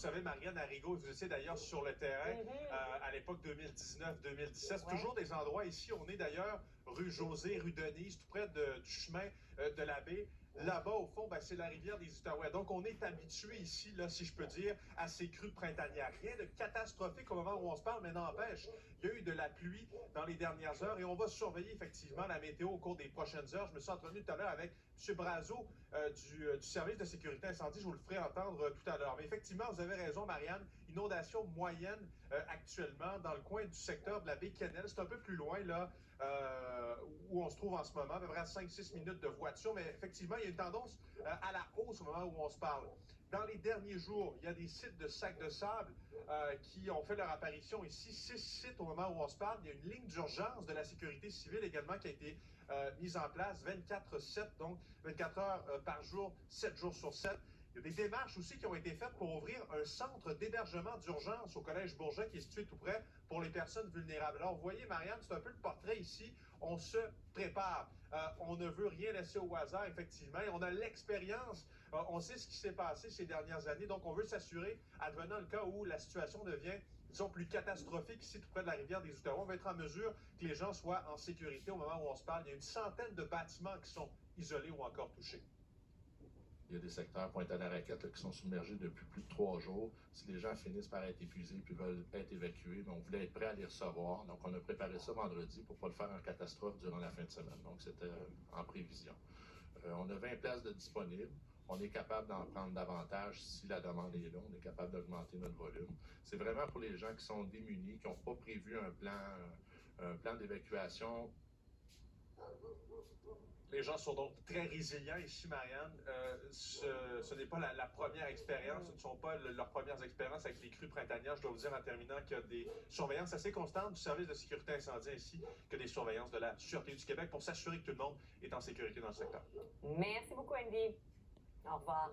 Vous savez, Marianne Arrigo, vous étiez d'ailleurs sur le terrain à l'époque 2019-2017. C'est toujours des endroits ici. On est d'ailleurs rue José, rue Denise, tout près du chemin de la baie. Là-bas, au fond, c'est la rivière des Outaouais. Donc, on est habitué ici, là, si je peux dire, à ces crues printanières. Rien de catastrophique au moment où on se parle, mais n'empêche, il y a eu de la pluie dans les dernières heures et on va surveiller effectivement la météo au cours des prochaines heures. Je me suis entretenu tout à l'heure avec M. Brazo du service de sécurité incendie. Je vous le ferai entendre tout à l'heure. Mais effectivement, vous avez raison, Marianne. Inondation moyenne actuellement dans le coin du secteur de la baie Quesnel. C'est un peu plus loin, là, où on se trouve en ce moment, à peu près à 5-6 minutes de voiture. Mais effectivement, il y a une tendance à la hausse au moment où on se parle. Dans les derniers jours, il y a des sites de sacs de sable qui ont fait leur apparition ici. 6 sites au moment où on se parle. Il y a une ligne d'urgence de la sécurité civile également qui a été mise en place 24/7, donc 24 heures par jour, 7 jours sur 7. Il y a des démarches aussi qui ont été faites pour ouvrir un centre d'hébergement d'urgence au Collège Bourget qui est situé tout près pour les personnes vulnérables. Alors, vous voyez, Marianne, c'est un peu le portrait ici. On se prépare. On ne veut rien laisser au hasard, effectivement. Et on a l'expérience. On sait ce qui s'est passé ces dernières années. Donc, on veut s'assurer, advenant le cas où la situation devient, disons, plus catastrophique ici, tout près de la rivière des Outaouais, on va être en mesure que les gens soient en sécurité au moment où on se parle. Il y a une centaine de bâtiments qui sont isolés ou encore touchés. Il y a des secteurs Pointe-à-la-Raquette qui sont submergés depuis plus de 3 jours. Si les gens finissent par être épuisés puis veulent être évacués, on voulait être prêt à les recevoir. Donc, on a préparé ça vendredi pour ne pas le faire en catastrophe durant la fin de semaine. Donc, c'était en prévision. On a 20 places de disponibles. On est capable d'en prendre davantage si la demande est là. On est capable d'augmenter notre volume. C'est vraiment pour les gens qui sont démunis, qui n'ont pas prévu un plan d'évacuation. Les gens sont donc très résilients ici, Marianne. Ce n'est pas la première expérience, ce ne sont pas leurs premières expériences avec les crues printanières. Je dois vous dire en terminant qu'il y a des surveillances assez constantes du service de sécurité incendie ainsi que des surveillances de la Sûreté du Québec pour s'assurer que tout le monde est en sécurité dans le secteur. Merci beaucoup, Andy. Au revoir.